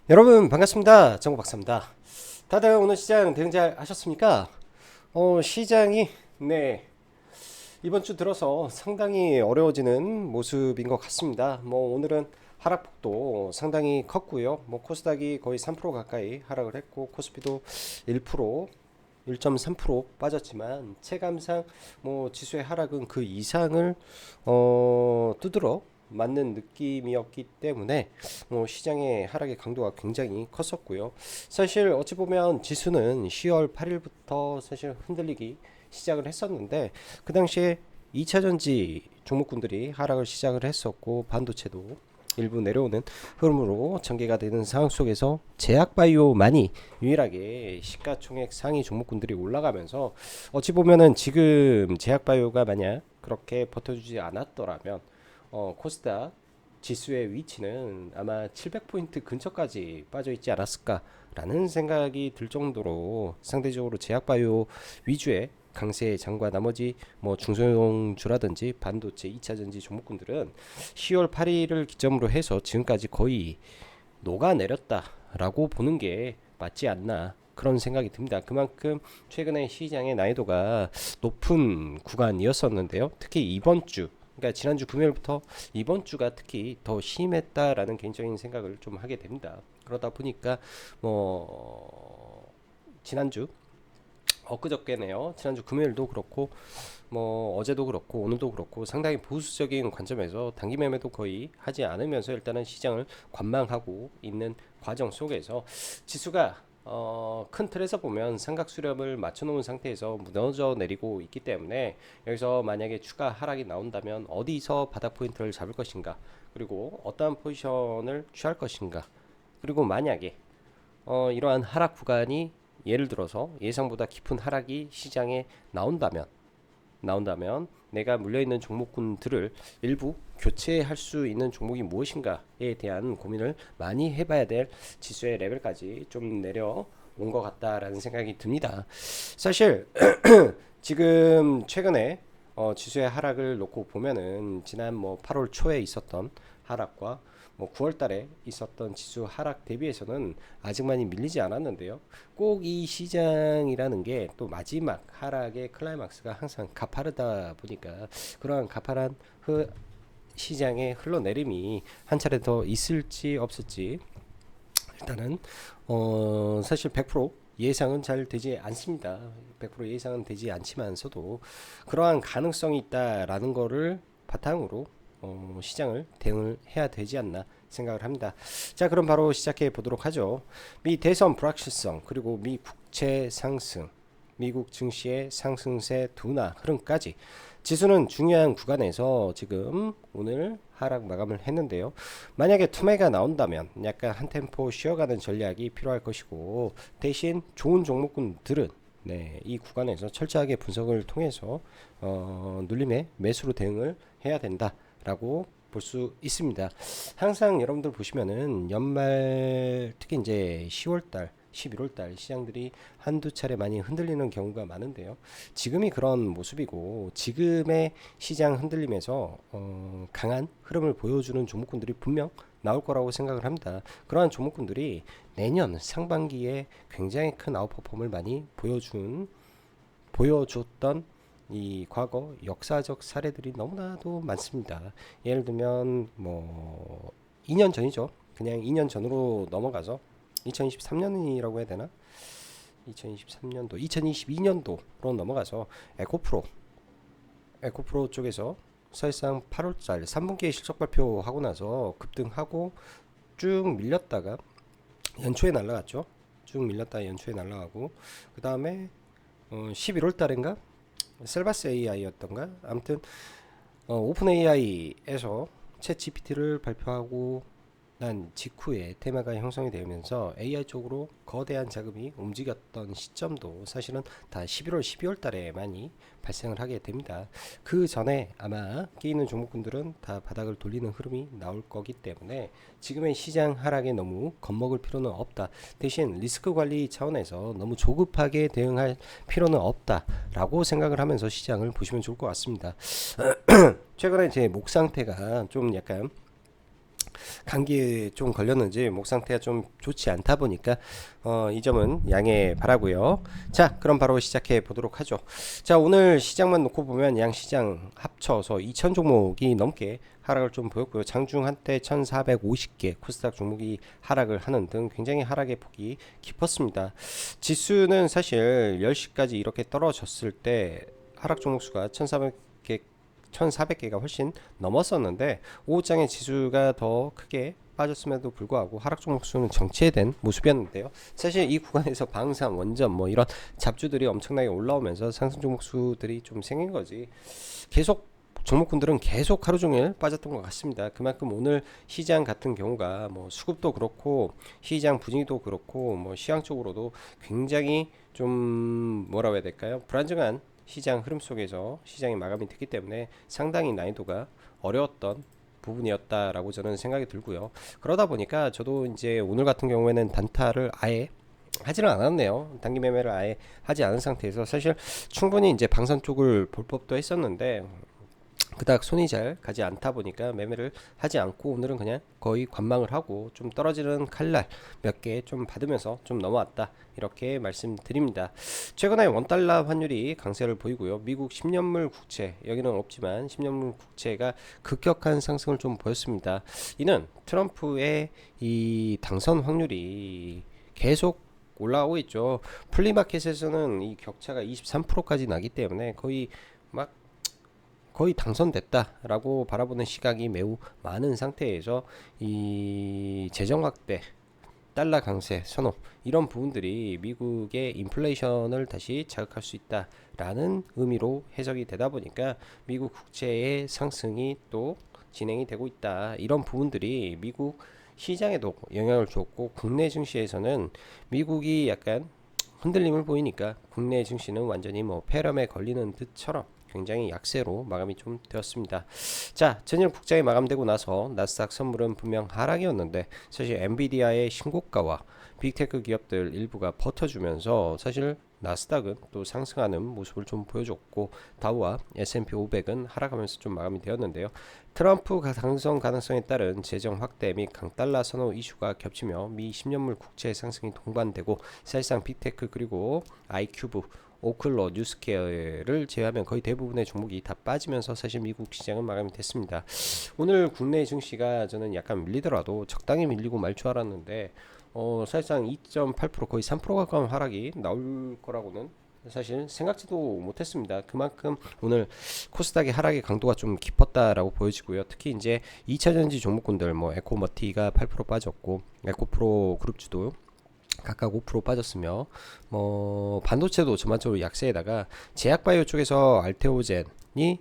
여러분 반갑습니다. 정보 박사입니다. 다들 오늘 시장 대응 잘 하셨습니까? 시장이 이번 주 들어서 상당히 어려워지는 모습인 것 같습니다. 오늘은 하락폭도 상당히 컸고요. 코스닥이 거의 3% 가까이 하락을 했고 코스피도 1%, 1.3% 빠졌지만 체감상 지수의 하락은 그 이상을 두드러 맞는 느낌이었기 때문에 시장의 하락의 강도가 굉장히 컸었고요. 사실 어찌 보면 지수는 10월 8일부터 사실 흔들리기 시작을 했었는데 그 당시에 2차전지 종목군들이 하락을 시작을 했었고 반도체도 일부 내려오는 흐름으로 전개가 되는 상황 속에서 제약바이오만이 유일하게 시가총액 상위 종목군들이 올라가면서 어찌 보면은 지금 제약바이오가 만약 그렇게 버텨주지 않았더라면 코스닥 지수의 위치는 아마 700포인트 근처까지 빠져 있지 않았을까라는 생각이 들 정도로 상대적으로 제약바이오 위주의 강세 장과 나머지 중소형주라든지 반도체 2차전지 종목군들은 10월 8일을 기점으로 해서 지금까지 거의 녹아내렸다라고 보는 게 맞지 않나 그런 생각이 듭니다. 그만큼 최근에 시장의 난이도가 높은 구간이었었는데요. 특히 이번 주 그러니까 지난주 금요일부터 이번 주가 특히 더 심했다라는 개인적인 생각을 좀 하게 됩니다. 그러다 보니까 지난주 엊그저께네요. 지난주 금요일도 그렇고 어제도 그렇고 오늘도 그렇고 상당히 보수적인 관점에서 단기 매매도 거의 하지 않으면서 일단은 시장을 관망하고 있는 과정 속에서 지수가 큰 틀에서 보면 삼각 수렴을 맞춰놓은 상태에서 무너져 내리고 있기 때문에 여기서 만약에 추가 하락이 나온다면 어디서 바닥 포인트를 잡을 것인가 그리고 어떠한 포지션을 취할 것인가 그리고 만약에 이러한 하락 구간이 예를 들어서 예상보다 깊은 하락이 시장에 나온다면 내가 물려있는 종목군들을 일부 교체할 수 있는 종목이 무엇인가에 대한 고민을 많이 해봐야 될 지수의 레벨까지 좀 내려온 것 같다라는 생각이 듭니다. 사실 지금 최근에 지수의 하락을 놓고 보면은 지난 8월 초에 있었던 하락과 9월 달에 있었던 지수 하락 대비해서는 아직 많이 밀리지 않았는데요. 꼭 이 시장이라는 게 또 마지막 하락의 클라이막스가 항상 가파르다 보니까 그러한 가파른 시장의 흘러내림이 한 차례 더 있을지 없을지 일단은 사실 100% 예상은 잘 되지 않습니다. 100% 예상은 되지 않지만서도 그러한 가능성이 있다라는 거를 바탕으로 시장을 대응을 해야 되지 않나 생각을 합니다. 자, 그럼 바로 시작해 보도록 하죠. 미 대선 불확실성 그리고 미 국채 상승, 미국 증시의 상승세 둔화 흐름까지 지수는 중요한 구간에서 지금 오늘 하락 마감을 했는데요. 만약에 투매가 나온다면 약간 한 템포 쉬어가는 전략이 필요할 것이고 대신 좋은 종목군들은 이 구간에서 철저하게 분석을 통해서 눌림의 매수로 대응을 해야 된다라고 볼 수 있습니다. 항상 여러분들 보시면은 연말 특히 이제 10월달 11월달 시장들이 한두 차례 많이 흔들리는 경우가 많은데요. 지금이 그런 모습이고 지금의 시장 흔들림에서 강한 흐름을 보여주는 종목군들이 분명 나올 거라고 생각을 합니다. 그러한 종목군들이 내년 상반기에 굉장히 큰 아웃퍼폼을 많이 보여줬던 이 과거 역사적 사례들이 너무나도 많습니다. 예를 들면 2년 전이죠. 그냥 2년 전으로 넘어가서 2023년이라고 해야 되나? 2023년도, 2022년도로 넘어가서 에코프로 쪽에서 사실상 8월달 3분기에 실적 발표하고 나서 급등하고 쭉 밀렸다가 연초에 날라갔죠. 쭉 밀렸다가 연초에 날라가고 그 다음에 11월 달인가 셀바스 AI였던가 아무튼 오픈 AI에서 챗 GPT를 발표하고 난 직후에 테마가 형성이 되면서 AI 쪽으로 거대한 자금이 움직였던 시점도 사실은 다 11월, 12월 달에 많이 발생을 하게 됩니다. 그 전에 아마 끼이는 종목군들은 다 바닥을 돌리는 흐름이 나올 거기 때문에 지금의 시장 하락에 너무 겁먹을 필요는 없다. 대신 리스크 관리 차원에서 너무 조급하게 대응할 필요는 없다라고 생각을 하면서 시장을 보시면 좋을 것 같습니다. 최근에 제 목 상태가 좀 약간 감기에 좀 걸렸는지 목 상태가 좀 좋지 않다 보니까 이 점은 양해 바라고요. 자, 그럼 바로 시작해 보도록 하죠. 자, 오늘 시장만 놓고 보면 양 시장 합쳐서 2,000 종목이 넘게 하락을 좀 보였고요. 장중 한때 1,450개 코스닥 종목이 하락을 하는 등 굉장히 하락의 폭이 깊었습니다. 지수는 사실 10시까지 이렇게 떨어졌을 때 하락 종목 수가 1,400개 1,400개가 훨씬 넘었었는데 오후장에 지수가 더 크게 빠졌음에도 불구하고 하락 종목 수는 정체된 모습이었는데요. 사실 이 구간에서 방산, 원전 뭐 이런 잡주들이 엄청나게 올라오면서 상승 종목 수들이 좀 생긴 거지. 계속 종목군들은 계속 하루 종일 빠졌던 것 같습니다. 그만큼 오늘 시장 같은 경우가 뭐 수급도 그렇고 시장 분위기도 그렇고 뭐 시장적으로도 굉장히 좀 뭐라고 해야 될까요? 불안정한 시장 흐름 속에서 시장이 마감이 됐기 때문에 상당히 난이도가 어려웠던 부분이었다라고 저는 생각이 들고요. 그러다 보니까 저도 이제 오늘 같은 경우에는 단타를 아예 하지는 않았네요. 단기 매매를 아예 하지 않은 상태에서 사실 충분히 이제 방산 쪽을 볼 법도 했었는데 그닥 손이 잘 가지 않다 보니까 매매를 하지 않고 오늘은 그냥 거의 관망을 하고 좀 떨어지는 칼날 몇 개 좀 받으면서 좀 넘어왔다 이렇게 말씀드립니다. 최근에 원달러 환율이 강세를 보이고요. 미국 10년물 국채 여기는 없지만 10년물 국채가 급격한 상승을 좀 보였습니다. 이는 트럼프의 이 당선 확률이 계속 올라오고 있죠. 플리마켓에서는 이 격차가 23%까지 나기 때문에 막 거의 당선됐다라고 바라보는 시각이 매우 많은 상태에서 이 재정 확대, 달러 강세 선호 이런 부분들이 미국의 인플레이션을 다시 자극할 수 있다라는 의미로 해석이 되다 보니까 미국 국채의 상승이 또 진행이 되고 있다. 이런 부분들이 미국 시장에도 영향을 줬고 국내 증시에서는 미국이 약간 흔들림을 보이니까 국내 증시는 완전히 뭐 폐렴에 걸리는 듯처럼 굉장히 약세로 마감이 좀 되었습니다. 자, 저녁 국장이 마감되고 나서 나스닥 선물은 분명 하락이었는데 사실 엔비디아의 신고가와 빅테크 기업들 일부가 버텨주면서 사실 나스닥은 또 상승하는 모습을 좀 보여줬고 다우와 S&P 500은 하락하면서 좀 마감이 되었는데요. 트럼프 당선 가능성에 따른 재정 확대 및 강달러 선호 이슈가 겹치며 미 10년물 국채 상승이 동반되고 사실상 빅테크 그리고 아이큐브 오클러, 뉴스케어를 제외하면 거의 대부분의 종목이 다 빠지면서 사실 미국 시장은 마감이 됐습니다. 오늘 국내 증시가 저는 약간 밀리더라도 적당히 밀리고 말 줄 알았는데 사실상 2.8% 거의 3% 가까운 하락이 나올 거라고는 사실 생각지도 못했습니다. 그만큼 오늘 코스닥의 하락의 강도가 좀 깊었다라고 보여지고요. 특히 이제 2차전지 종목군들 뭐 에코머티가 8% 빠졌고 에코프로 그룹주도 각각 5% 빠졌으며 뭐 반도체도 전반적으로 약세에다가 제약바이오 쪽에서 알테오젠이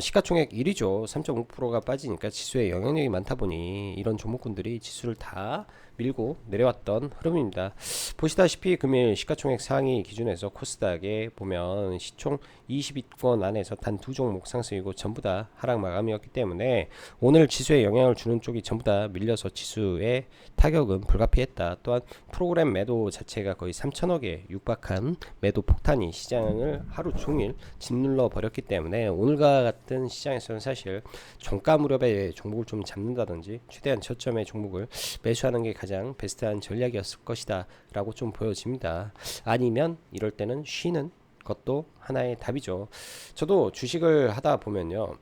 시가총액 1위죠. 3.5%가 빠지니까 지수에 영향력이 많다 보니 이런 종목군들이 지수를 다 밀고 내려왔던 흐름입니다. 보시다시피 금일 시가총액 상위 기준에서 코스닥에 보면 시총 20위권 안에서 단 두 종목 상승이고 전부 다 하락 마감이었기 때문에 오늘 지수에 영향을 주는 쪽이 전부 다 밀려서 지수의 타격은 불가피했다. 또한 프로그램 매도 자체가 거의 3천억에 육박한 매도 폭탄이 시장을 하루 종일 짓눌러 버렸기 때문에 오늘과 같은 시장에서는 사실 종가 무렵에 종목을 좀 잡는다든지 최대한 저점의 종목을 매수하는 게 가장 베스트한 전략이었을 것이다 라고 좀 보여집니다. 아니면 이럴 때는 쉬는 것도 하나의 답이죠. 저도 주식을 하다 보면요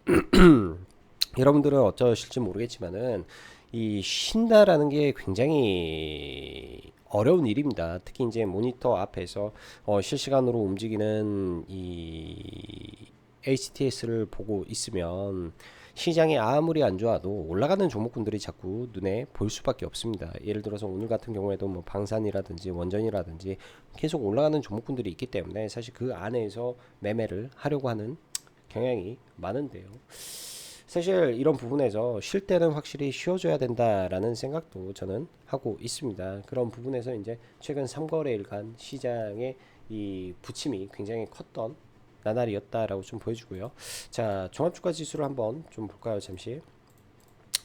여러분들은 어쩌실지 모르겠지만은 이 쉰다라는 게 굉장히 어려운 일입니다. 특히 이제 모니터 앞에서 실시간으로 움직이는 이 HTS를 보고 있으면 시장이 아무리 안 좋아도 올라가는 종목군들이 자꾸 눈에 보일 수밖에 없습니다. 예를 들어서 오늘 같은 경우에도 뭐 방산이라든지 원전이라든지 계속 올라가는 종목군들이 있기 때문에 사실 그 안에서 매매를 하려고 하는 경향이 많은데요. 사실 이런 부분에서 쉴 때는 확실히 쉬어줘야 된다라는 생각도 저는 하고 있습니다. 그런 부분에서 이제 최근 3거래일간 시장의 이 부침이 굉장히 컸던 나날이었다라고 좀 보여주고요. 자, 종합주가 지수를 한번 좀 볼까요? 잠시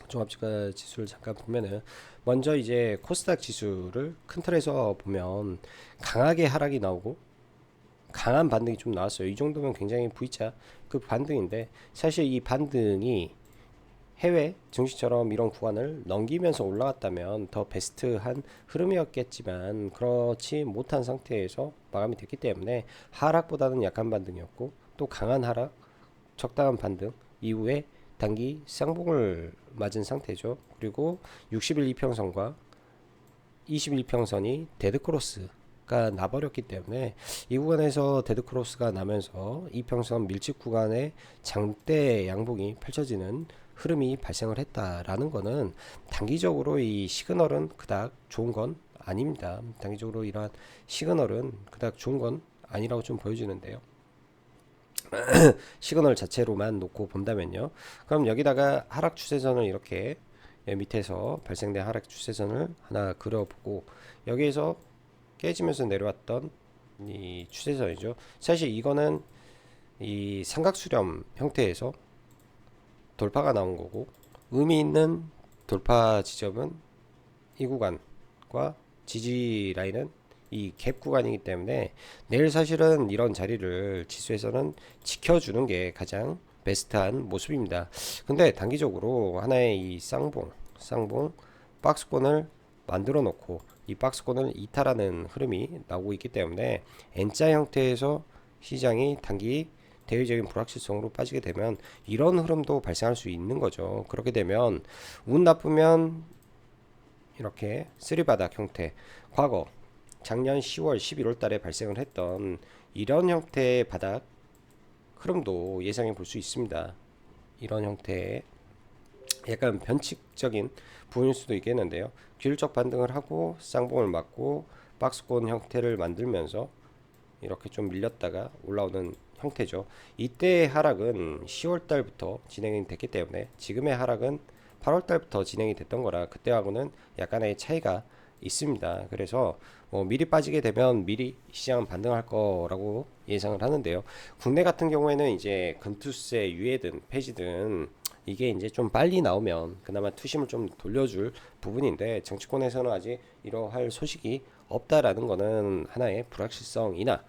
종합주가 지수를 잠깐 보면은 먼저 이제 코스닥 지수를 큰 틀에서 보면 강하게 하락이 나오고 강한 반등이 좀 나왔어요. 이 정도면 굉장히 V자 그 반등인데 사실 이 반등이 해외 증시처럼 이런 구간을 넘기면서 올라갔다면 더 베스트한 흐름이었겠지만 그렇지 못한 상태에서 마감이 됐기 때문에 하락보다는 약한 반등이었고 또 강한 하락, 적당한 반등 이후에 단기 쌍봉을 맞은 상태죠. 그리고 60일 이평선과 21평선이 데드크로스가 나버렸기 때문에 이 구간에서 데드크로스가 나면서 이평선 밀집 구간에 장대 양봉이 펼쳐지는 흐름이 발생을 했다라는 거는 단기적으로 이 시그널은 그닥 좋은 건 아닙니다. 단기적으로 이러한 시그널은 그닥 좋은 건 아니라고 좀 보여지는데요. 시그널 자체로만 놓고 본다면요. 그럼 여기다가 하락 추세선을 이렇게 밑에서 발생된 하락 추세선을 하나 그려보고 여기에서 깨지면서 내려왔던 이 추세선이죠. 사실 이거는 이 삼각수렴 형태에서 돌파가 나온 거고 의미 있는 돌파 지점은 이 구간과 지지 라인은 이 갭 구간이기 때문에 내일 사실은 이런 자리를 지수에서는 지켜주는 게 가장 베스트한 모습입니다. 근데 단기적으로 하나의 이 쌍봉 박스권을 만들어 놓고 이 박스권을 이탈하는 흐름이 나오고 있기 때문에 N자 형태에서 시장이 단기 대외적인 불확실성으로 빠지게 되면 이런 흐름도 발생할 수 있는 거죠. 그렇게 되면 운 나쁘면 이렇게 쓰리바닥 형태, 과거 작년 10월 11월 달에 발생을 했던 이런 형태의 바닥 흐름도 예상해 볼 수 있습니다. 이런 형태의 약간 변칙적인 부분일 수도 있겠는데요. 기술적 반등을 하고 쌍봉을 맞고 박스권 형태를 만들면서 이렇게 좀 밀렸다가 올라오는 형태죠. 이때의 하락은 10월 달부터 진행이 됐기 때문에 지금의 하락은 8월 달부터 진행이 됐던 거라 그때하고는 약간의 차이가 있습니다. 그래서 미리 빠지게 되면 미리 시장은 반등할 거라고 예상을 하는데요. 국내 같은 경우에는 이제 금투세 유예든 폐지든 이게 이제 좀 빨리 나오면 그나마 투심을 좀 돌려줄 부분인데 정치권에서는 아직 이러할 소식이 없다라는 거는 하나의 불확실성이나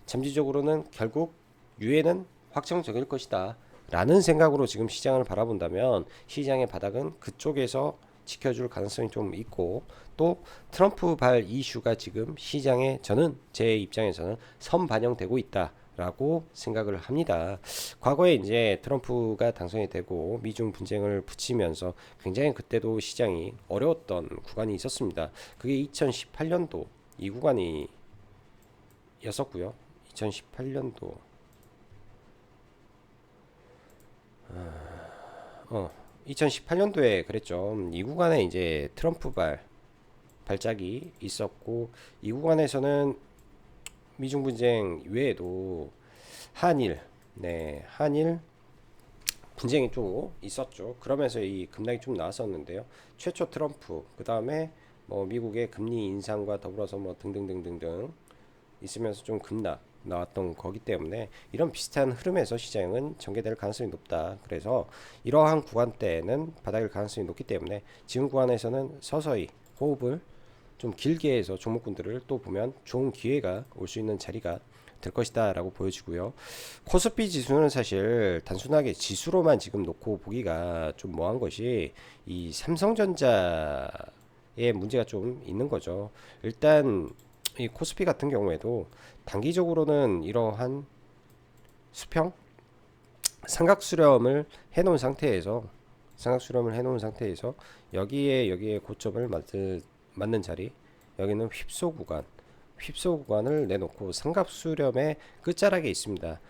잠재적으로는 결국 유예는 확정적일 것이다 라는 생각으로 지금 시장을 바라본다면 시장의 바닥은 그쪽에서 지켜줄 가능성이 좀 있고 또 트럼프 발 이슈가 지금 시장에 저는 제 입장에서는 선반영되고 있다 라고 생각을 합니다. 과거에 이제 트럼프가 당선이 되고 미중 분쟁을 붙이면서 굉장히 그때도 시장이 어려웠던 구간이 있었습니다. 그게 2018년도 이 구간이 였었고요. 2018년도 2018년도에 그랬죠. 이 구간에 이제 트럼프 발작이 있었고 이 구간에서는 미중 분쟁 외에도 한일 분쟁이 좀 있었죠. 그러면서 이 급락이 좀 나왔었는데요. 최초 트럼프, 그 다음에 뭐 미국의 금리 인상과 더불어서 뭐 등등등등등 있으면서 좀 급락 나왔던 거기 때문에 이런 비슷한 흐름에서 시장은 전개될 가능성이 높다. 그래서 이러한 구간대에는 바닥일 가능성이 높기 때문에 지금 구간에서는 서서히 호흡을 좀 길게 해서 종목군들을 또 보면 좋은 기회가 올 수 있는 자리가 될 것이다 라고 보여지고요. 코스피 지수는 사실 단순하게 지수로만 지금 놓고 보기가 좀 뭐한 것이 이 삼성전자의 문제가 좀 있는 거죠. 일단 이 코스피 같은 경우에도 단기적으로는 이러한 수평 삼각수렴을 해놓은 상태에서 여기에 고점을 맞는 자리 여기는 휩소 구간을 내놓고 삼각수렴의 끝자락에 있습니다.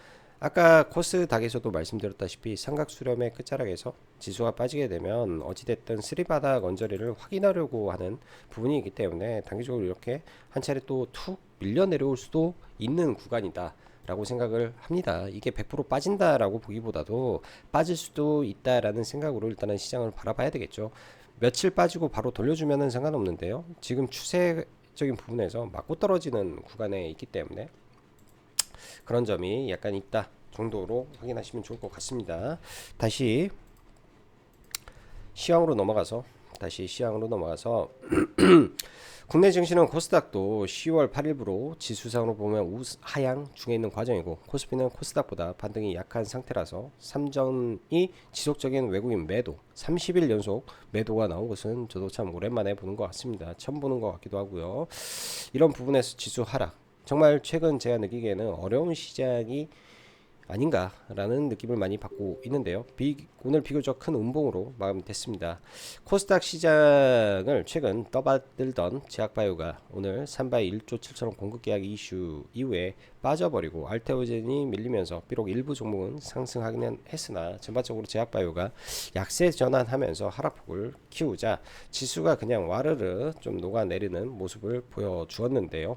아까 코스닥에서도 말씀드렸다시피 삼각수렴의 끝자락에서 지수가 빠지게 되면 어찌됐든 쓰리바닥 언저리를 확인하려고 하는 부분이기 때문에 단기적으로 이렇게 한 차례 또 툭 밀려 내려올 수도 있는 구간이다 라고 생각을 합니다. 이게 100% 빠진다라고 보기보다도 빠질 수도 있다라는 생각으로 일단은 시장을 바라봐야 되겠죠. 며칠 빠지고 바로 돌려주면은 상관없는데요. 지금 추세적인 부분에서 맞고 떨어지는 구간에 있기 때문에 그런 점이 약간 있다 정도로 확인하시면 좋을 것 같습니다. 다시 시황으로 넘어가서 다시 시황으로 넘어가서 국내 증시는 코스닥도 10월 8일부로 지수상으로 보면 하향 중에 있는 과정이고, 코스피는 코스닥보다 반등이 약한 상태라서 삼전이 지속적인 외국인 매도 30일 연속 매도가 나온 것은 저도 참 오랜만에 보는 것 같습니다. 처음 보는 것 같기도 하고요. 이런 부분에서 지수 하락, 정말 최근 제가 느끼기에는 어려운 시장이 아닌가라는 느낌을 많이 받고 있는데요. 오늘 비교적 큰 음봉으로 마감됐습니다. 코스닥 시장을 최근 떠받들던 제약바이오가 오늘 산바이 1조 7천억 공급 계약 이슈 이후에 빠져버리고 알테오젠이 밀리면서 비록 일부 종목은 상승하기는 했으나 전반적으로 제약바이오가 약세 전환하면서 하락폭을 키우자 지수가 그냥 와르르 좀 녹아내리는 모습을 보여주었는데요.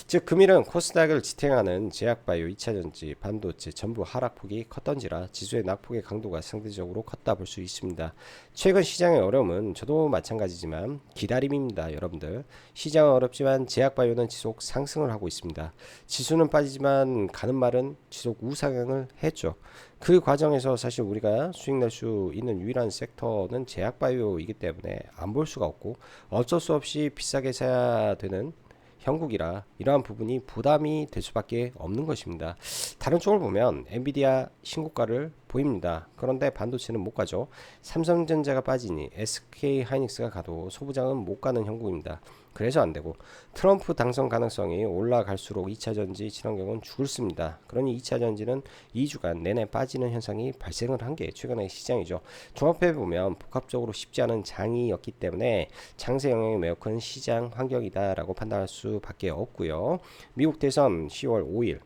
즉 금일은 코스닥을 지탱하는 제약바이오, 2차전지, 반도체 전부 하락폭이 컸던지라 지수의 낙폭의 강도가 상대적으로 컸다 볼 수 있습니다. 최근 시장의 어려움은 저도 마찬가지지만 기다림입니다. 여러분들, 시장은 어렵지만 제약바이오는 지속 상승을 하고 있습니다. 지수는 빠지지만 가는 말은 지속 우상향을 했죠. 그 과정에서 사실 우리가 수익 낼 수 있는 유일한 섹터는 제약바이오이기 때문에 안 볼 수가 없고, 어쩔 수 없이 비싸게 사야 되는 형국이라 이러한 부분이 부담이 될 수밖에 없는 것입니다. 다른 쪽을 보면 엔비디아 신고가를 보입니다. 그런데 반도체는 못 가죠. 삼성전자가 빠지니 SK 하이닉스가 가도 소부장은 못 가는 형국입니다. 그래서 안 되고, 트럼프 당선 가능성이 올라갈수록 2차전지 친환경은 죽습니다. 그러니 2차전지는 2주간 내내 빠지는 현상이 발생을 한 게 최근의 시장이죠. 종합해 보면 복합적으로 쉽지 않은 장이었기 때문에 장세 영향이 매우 큰 시장 환경이다라고 판단할 수밖에 없고요. 미국 대선 10월 5일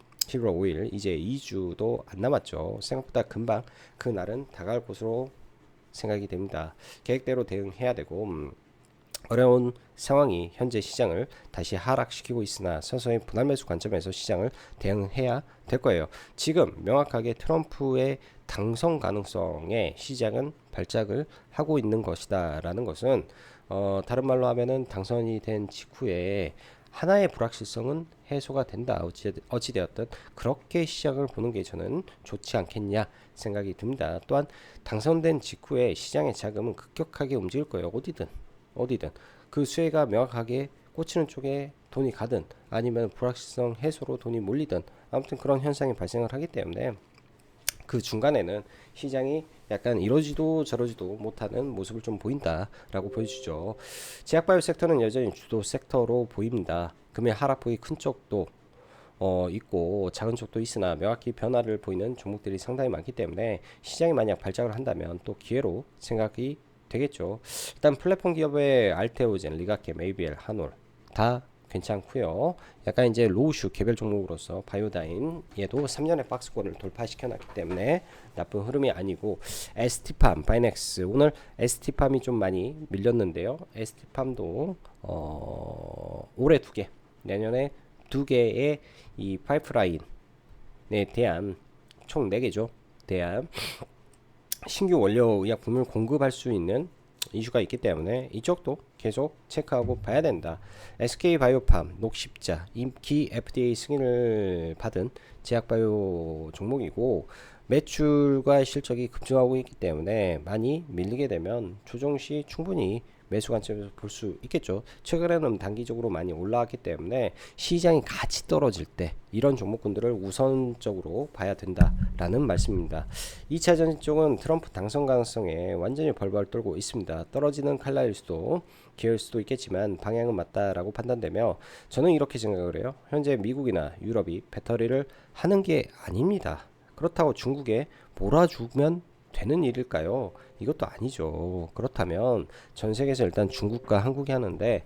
이제 2주도 안 남았죠. 생각보다 금방 그 날은 다가올 것으로 생각이 됩니다. 계획대로 대응해야 되고, 어려운 상황이 현재 시장을 다시 하락시키고 있으나 서서히 분할 매수 관점에서 시장을 대응해야 될 거예요. 지금 명확하게 트럼프의 당선 가능성에 시장은 발작을 하고 있는 것이다 라는 것은, 다른 말로 하면은 당선이 된 직후에 하나의 불확실성은 해소가 된다. 어찌되었든 그렇게 시장을 보는 게 저는 좋지 않겠냐 생각이 듭니다. 또한 당선된 직후에 시장의 자금은 급격하게 움직일 거예요. 어디든 그 수혜가 명확하게 꽂히는 쪽에 돈이 가든 아니면 불확실성 해소로 돈이 몰리든, 아무튼 그런 현상이 발생을 하기 때문에 그 중간에는 시장이 약간 이러지도 저러지도 못하는 모습을 좀 보인다라고 보여주죠. 제약바이오 섹터는 여전히 주도 섹터로 보입니다. 금일 하락폭이 큰 쪽도 있고 작은 쪽도 있으나 명확히 변화를 보이는 종목들이 상당히 많기 때문에 시장이 만약 발작을 한다면 또 기회로 생각이 되겠죠. 일단 플랫폼 기업의 알테오젠, 리가캠, ABL, 한올 다 괜찮고요. 약간 이제 로우슈 개별 종목으로서 바이오다인 얘도 3년의 박스권을 돌파시켜놨기 때문에 나쁜 흐름이 아니고, ST팜, 바이넥스 오늘 ST팜이 좀 많이 밀렸는데요. ST팜도 올해 2개, 내년에 2개의 이 파이프라인에 대한 총 4개죠. 대한 신규 원료 의약품을 공급할 수 있는 이슈가 있기 때문에 이쪽도 계속 체크하고 봐야 된다. SK바이오팜, 녹십자, 임기 FDA 승인을 받은 제약바이오 종목이고, 매출과 실적이 급증하고 있기 때문에 많이 밀리게 되면 조정 시 충분히 매수 관점에서 볼 수 있겠죠. 최근에는 단기적으로 많이 올라왔기 때문에 시장이 같이 떨어질 때 이런 종목군들을 우선적으로 봐야 된다라는 말씀입니다. 2차 전지 쪽은 트럼프 당선 가능성에 완전히 벌벌 떨고 있습니다. 떨어지는 칼날일 수도 기회일 수도 있겠지만 방향은 맞다라고 판단되며, 저는 이렇게 생각을 해요. 현재 미국이나 유럽이 배터리를 하는 게 아닙니다. 그렇다고 중국에 몰아주면 되는 일일까요? 이것도 아니죠. 그렇다면 전 세계에서 일단 중국과 한국이 하는데,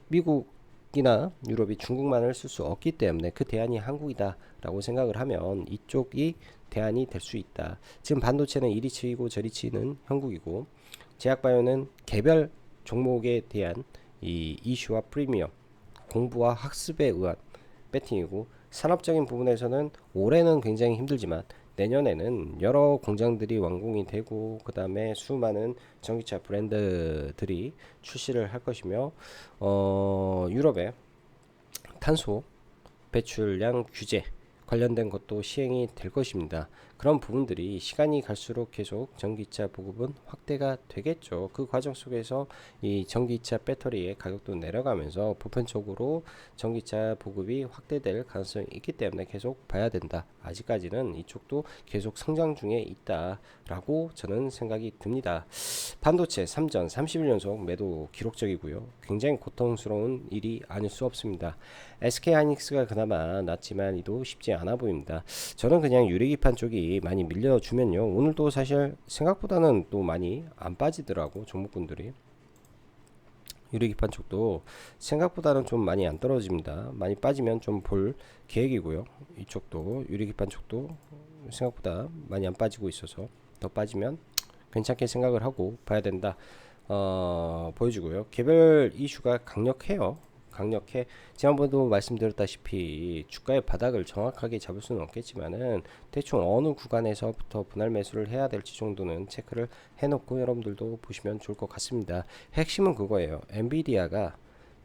미국이나 유럽이 중국만을 쓸 수 없기 때문에 그 대안이 한국이다라고 생각을 하면 이쪽이 대안이 될 수 있다. 지금 반도체는 이리 치이고 저리 치이는 형국이고, 제약바이오는 개별 종목에 대한 이 이슈와 프리미엄, 공부와 학습에 의한 배팅이고, 산업적인 부분에서는 올해는 굉장히 힘들지만 내년에는 여러 공장들이 완공이 되고, 그 다음에 수많은 전기차 브랜드들이 출시를 할 것이며, 유럽의 탄소 배출량 규제 관련된 것도 시행이 될 것입니다. 그런 부분들이 시간이 갈수록 계속 전기차 보급은 확대가 되겠죠. 그 과정 속에서 이 전기차 배터리의 가격도 내려가면서 보편적으로 전기차 보급이 확대될 가능성이 있기 때문에 계속 봐야 된다. 아직까지는 이쪽도 계속 성장 중에 있다라고 저는 생각이 듭니다. 반도체 3전 30일 연속 매도 기록적이고요. 굉장히 고통스러운 일이 아닐 수 없습니다. SK하이닉스가 그나마 낫지만 이도 쉽지 않아 보입니다. 저는 그냥 유리기판 쪽이 많이 밀려주면요. 오늘도 사실 생각보다는 또 많이 안 빠지더라고 종목군들이. 유리기판 쪽도 생각보다는 좀 많이 안 떨어집니다. 많이 빠지면 좀 볼 계획이고요. 이쪽도 유리기판 쪽도 생각보다 많이 안 빠지고 있어서 더 빠지면 괜찮게 생각을 하고 봐야 된다. 보여주고요. 개별 이슈가 강력해요. 강력해. 지난번에도 말씀드렸다시피 주가의 바닥을 정확하게 잡을 수는 없겠지만은 대충 어느 구간에서부터 분할 매수를 해야 될지 정도는 체크를 해놓고 여러분들도 보시면 좋을 것 같습니다. 핵심은 그거예요. 엔비디아가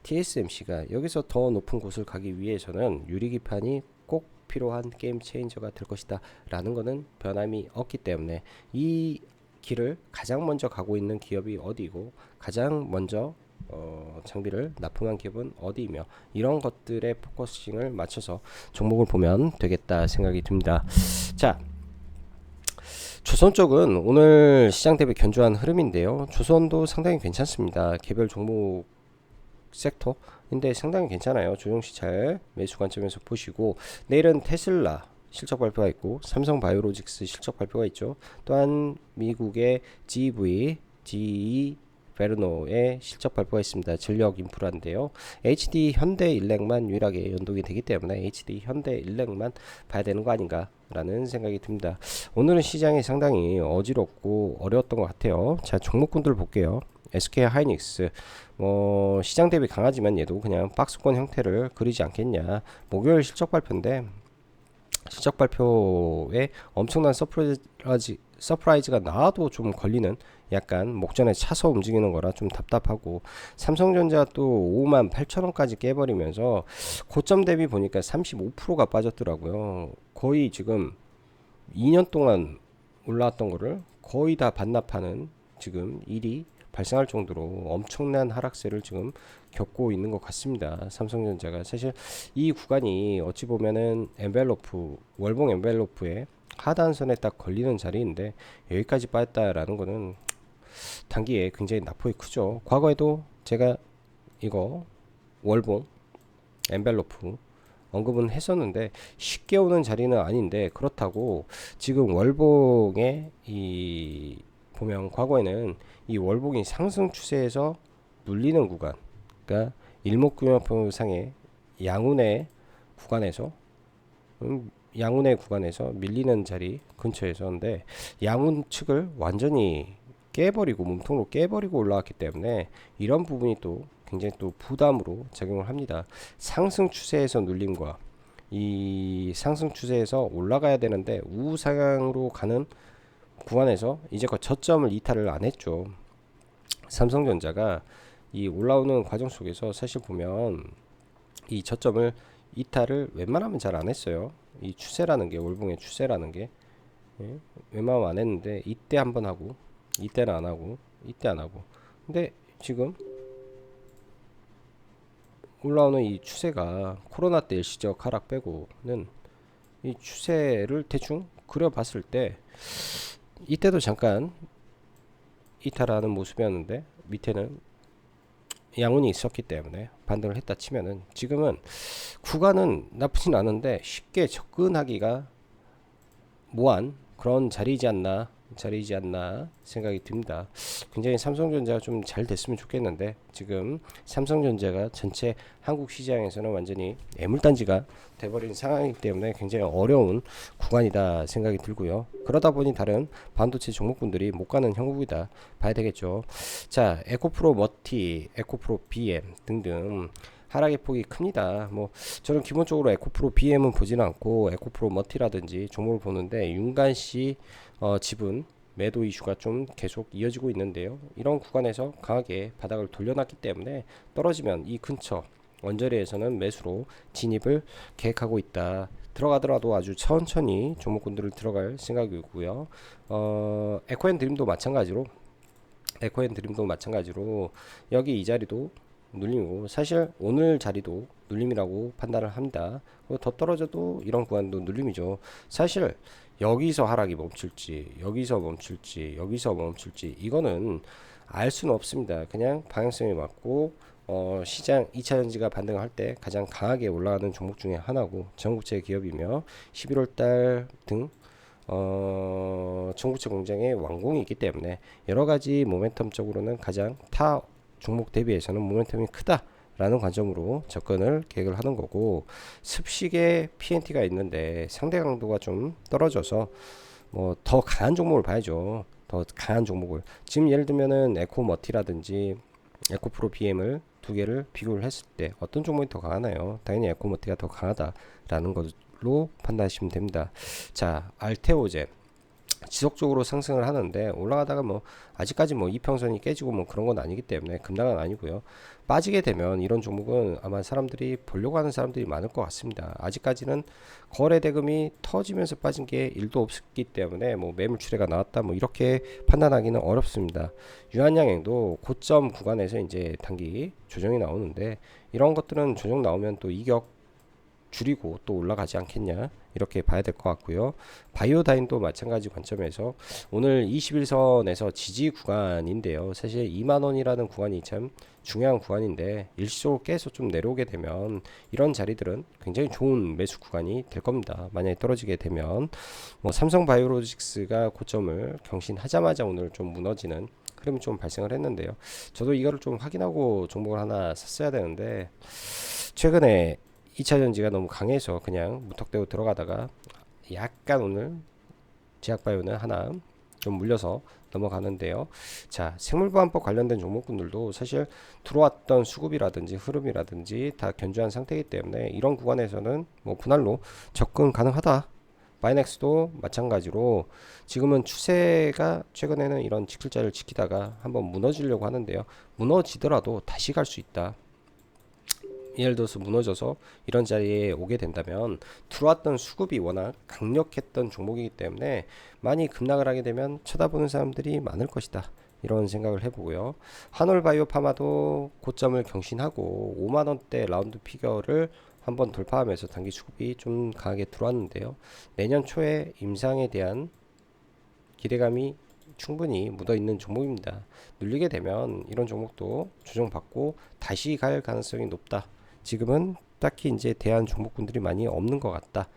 TSMC가 여기서 더 높은 곳을 가기 위해서는 유리기판이 꼭 필요한 게임 체인저가 될 것이다 라는 거는 변함이 없기 때문에 이 길을 가장 먼저 가고 있는 기업이 어디고 가장 먼저 장비를 납품한 기업은 어디이며 이런 것들의 포커싱을 맞춰서 종목을 보면 되겠다 생각이 듭니다. 자, 조선 쪽은 오늘 시장 대비 견조한 흐름인데요. 조선도 상당히 괜찮습니다. 개별 종목 섹터인데 상당히 괜찮아요. 조정시 잘 매수 관점에서 보시고 내일은 테슬라 실적 발표가 있고 삼성바이오로직스 실적 발표가 있죠. 또한 미국의 GE 베르노의 실적 발표가 있습니다. 전력 인프라인데요. HD 현대일렉만 유일하게 연동이 되기 때문에 HD 현대일렉만 봐야 되는 거 아닌가라는 생각이 듭니다. 오늘은 시장이 상당히 어지럽고 어려웠던 것 같아요. 자, 종목군들 볼게요. SK하이닉스 시장 대비 강하지만 얘도 그냥 박스권 형태를 그리지 않겠냐. 목요일 실적 발표인데 실적 발표에 엄청난 서프라이즈가 나와도 좀 걸리는 약간 목전에 차서 움직이는 거라 좀 답답하고 삼성전자 또 58,000원까지 깨버리면서 고점 대비 보니까 35%가 빠졌더라고요. 거의 지금 2년 동안 올라왔던 거를 거의 다 반납하는 지금 일이 발생할 정도로 엄청난 하락세를 지금 겪고 있는 것 같습니다. 삼성전자가 사실 이 구간이 어찌 보면은 월봉 엔벨로프에 하단선에 딱 걸리는 자리인데 여기까지 빠졌다라는 거는 단기에 굉장히 낙폭이 크죠. 과거에도 제가 이거 월봉 엔벨로프 언급은 했었는데 쉽게 오는 자리는 아닌데 그렇다고 지금 월봉에 이 보면 과거에는 이 월봉이 상승 추세에서 눌리는 구간, 그러니까 일목균형상의 양운의 구간에서 밀리는 자리 근처에서인데 양운 측을 완전히 깨버리고 몸통으로 깨버리고 올라왔기 때문에 이런 부분이 또 굉장히 또 부담으로 작용을 합니다. 상승 추세에서 눌림과 이 상승 추세에서 올라가야 되는데 우상향으로 가는 구간에서 이제껏 저점을 이탈을 안 했죠. 삼성전자가 이 올라오는 과정 속에서 사실 보면 이 저점을 이탈을 웬만하면 잘 안 했어요. 이 추세라는 게 월봉의 추세라는 게 웬만하면 안 했는데 이때 한번 하고 이때는 안 하고 이때 안 하고 근데 지금 올라오는 이 추세가 코로나 때 일시적 하락 빼고는 이 추세를 대충 그려봤을 때 이때도 잠깐 이탈하는 모습이었는데 밑에는 양운이 있었기 때문에 반등을 했다 치면은 지금은 구간은 나쁘진 않은데 쉽게 접근하기가 모한 그런 자리이지 않나 생각이 듭니다. 굉장히 삼성전자가 좀 잘 됐으면 좋겠는데 지금 삼성전자가 전체 한국 시장에서는 완전히 애물단지가 돼버린 상황이기 때문에 굉장히 어려운 구간이다 생각이 들고요. 그러다 보니 다른 반도체 종목군들이 못 가는 형국이다 봐야 되겠죠. 자, 에코프로 머티, 에코프로 BM 등등 하락의 폭이 큽니다. 저는 기본적으로 에코프로 BM은 보지는 않고 에코프로 머티라든지 종목을 보는데 윤관씨 지분 매도 이슈가 좀 계속 이어지고 있는데요. 이런 구간에서 강하게 바닥을 돌려놨기 때문에 떨어지면 이 근처 원저리에서는 매수로 진입을 계획하고 있다. 들어가더라도 아주 천천히 종목군들을 들어갈 생각이고요. 에코앤드림도 마찬가지로 여기 이 자리도 눌림이고, 사실 오늘 자리도 눌림이라고 판단을 합니다. 그리고 더 떨어져도 이런 구간도 눌림이죠. 사실 여기서 하락이 멈출지, 여기서 멈출지 이거는 알 수는 없습니다. 그냥 방향성이 맞고, 시장 2차전지가 반등할 때 가장 강하게 올라가는 종목 중에 하나고, 전국체 기업이며 11월 달등 전구체 공장의 완공이 있기 때문에 여러 가지 모멘텀적으로는 가장 타 종목 대비해서는 모멘텀이 크다라는 관점으로 접근을 계획을 하는 거고, 습식의 PNT가 있는데 상대 강도가 좀 떨어져서 뭐 더 강한 종목을 봐야죠. 더 강한 종목을, 지금 예를 들면은 에코머티라든지 에코프로 BM을 두 개를 비교를 했을 때 어떤 종목이 더 강하나요? 당연히 에코머티가 더 강하다라는 걸로 판단하시면 됩니다. 자, 알테오젠 지속적으로 상승을 하는데 올라가다가 뭐 아직까지 뭐 이평선이 깨지고 뭐 그런 건 아니기 때문에 급락은 아니고요. 빠지게 되면 이런 종목은 아마 사람들이 보려고 하는 사람들이 많을 것 같습니다. 아직까지는 거래 대금이 터지면서 빠진 게 1도 없기 때문에 뭐 매물 출회가 나왔다 뭐 이렇게 판단하기는 어렵습니다. 유한양행도 고점 구간에서 이제 단기 조정이 나오는데, 이런 것들은 조정 나오면 또 이격 줄이고 또 올라가지 않겠냐, 이렇게 봐야 될 것 같고요. 바이오다인도 마찬가지 관점에서 오늘 21선에서 지지 구간인데요. 사실 2만원이라는 구간이 참 중요한 구간인데 일시적으로 깨서 좀 내려오게 되면 이런 자리들은 굉장히 좋은 매수 구간이 될 겁니다. 만약에 떨어지게 되면 뭐 삼성바이오로직스가 고점을 경신하자마자 오늘 좀 무너지는 흐름이 좀 발생을 했는데요. 저도 이거를 좀 확인하고 종목을 하나 샀어야 되는데, 최근에 2차전지가 너무 강해서 그냥 무턱대고 들어가다가 약간 오늘 제약바이오는 하나 좀 물려서 넘어가는데요. 자, 생물보안법 관련된 종목군들도 사실 들어왔던 수급이라든지 흐름이라든지 다 견주한 상태이기 때문에 이런 구간에서는 뭐 분할로 접근 가능하다. 마이넥스도 마찬가지로 지금은 추세가 최근에는 이런 지킬자를 지키다가 한번 무너지려고 하는데요. 무너지더라도 다시 갈 수 있다. 예를 들어서 무너져서 이런 자리에 오게 된다면 들어왔던 수급이 워낙 강력했던 종목이기 때문에 많이 급락을 하게 되면 쳐다보는 사람들이 많을 것이다, 이런 생각을 해보고요. 한올바이오파마도 고점을 경신하고 5만원대 라운드 피겨를 한번 돌파하면서 단기 수급이 좀 강하게 들어왔는데요. 내년 초에 임상에 대한 기대감이 충분히 묻어있는 종목입니다. 눌리게 되면 이런 종목도 조정받고 다시 갈 가능성이 높다. 지금은 딱히 이제 대한 종목군들이 많이 없는 것 같다.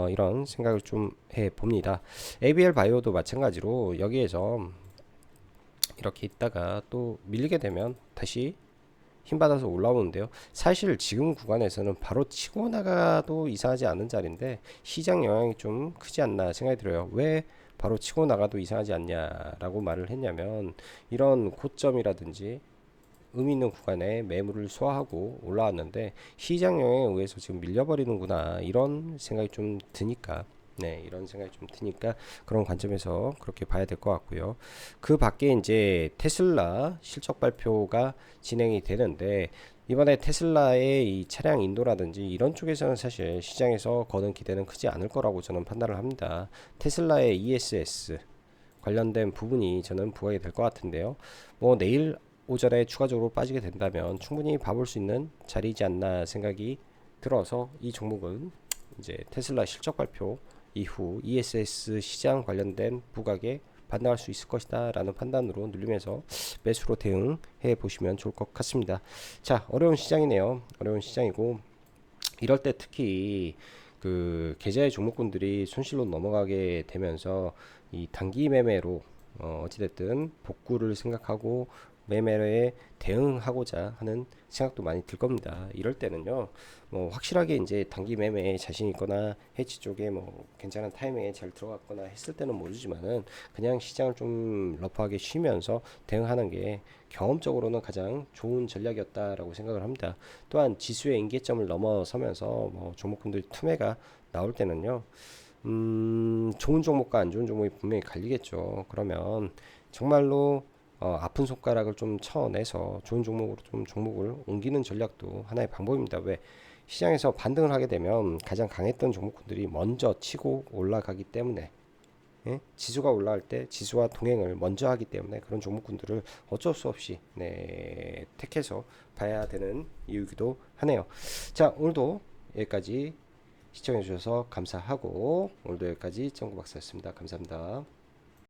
이런 생각을 좀 해봅니다. ABL 바이오도 마찬가지로 여기에서 이렇게 있다가 또 밀리게 되면 다시 힘받아서 올라오는데요. 사실 지금 구간에서는 바로 치고 나가도 이상하지 않은 자리인데 시장 영향이 좀 크지 않나 생각이 들어요. 왜 바로 치고 나가도 이상하지 않냐라고 말을 했냐면, 이런 고점이라든지 의미 있는 구간에 매물을 소화하고 올라왔는데 시장 영향에 의해서 지금 밀려버리는구나, 이런 생각이 좀 드니까, 이런 생각이 좀 드니까 그런 관점에서 그렇게 봐야 될 것 같고요. 그 밖에 이제 테슬라 실적 발표가 진행이 되는데, 이번에 테슬라의 이 차량 인도라든지 이런 쪽에서는 사실 시장에서 거는 기대는 크지 않을 거라고 저는 판단을 합니다. 테슬라의 ESS 관련된 부분이 저는 부각이 될 것 같은데요. 뭐 내일 오전에 추가적으로 빠지게 된다면 충분히 봐볼 수 있는 자리이지 않나 생각이 들어서, 이 종목은 이제 테슬라 실적 발표 이후 ESS 시장 관련된 부각에 반등할 수 있을 것이다 라는 판단으로 눌리면서 매수로 대응해 보시면 좋을 것 같습니다. 자, 어려운 시장이네요. 어려운 시장이고, 이럴 때 특히 그 계좌의 종목군들이 손실로 넘어가게 되면서 이 단기 매매로 어찌됐든 복구를 생각하고 매매에 대응하고자 하는 생각도 많이 들 겁니다. 이럴 때는요, 뭐 확실하게 이제 단기 매매에 자신 있거나 해치 쪽에 뭐 괜찮은 타이밍에 잘 들어갔거나 했을 때는 모르지만은 그냥 시장을 좀 러프하게 쉬면서 대응하는 게 경험적으로는 가장 좋은 전략이었다라고 생각을 합니다. 또한 지수의 임계점을 넘어서면서 뭐 종목군들 투매가 나올 때는요, 좋은 종목과 안 좋은 종목이 분명히 갈리겠죠. 그러면 정말로 아픈 손가락을 좀 쳐내서 좋은 종목으로 좀 종목을 옮기는 전략도 하나의 방법입니다. 왜? 시장에서 반등을 하게 되면 가장 강했던 종목군들이 먼저 치고 올라가기 때문에, 예? 지수가 올라갈 때 지수와 동행을 먼저 하기 때문에 그런 종목군들을 어쩔 수 없이 택해서 봐야 되는 이유이기도 하네요. 자, 오늘도 여기까지 시청해 주셔서 감사하고, 오늘도 여기까지 정구 박사였습니다. 감사합니다.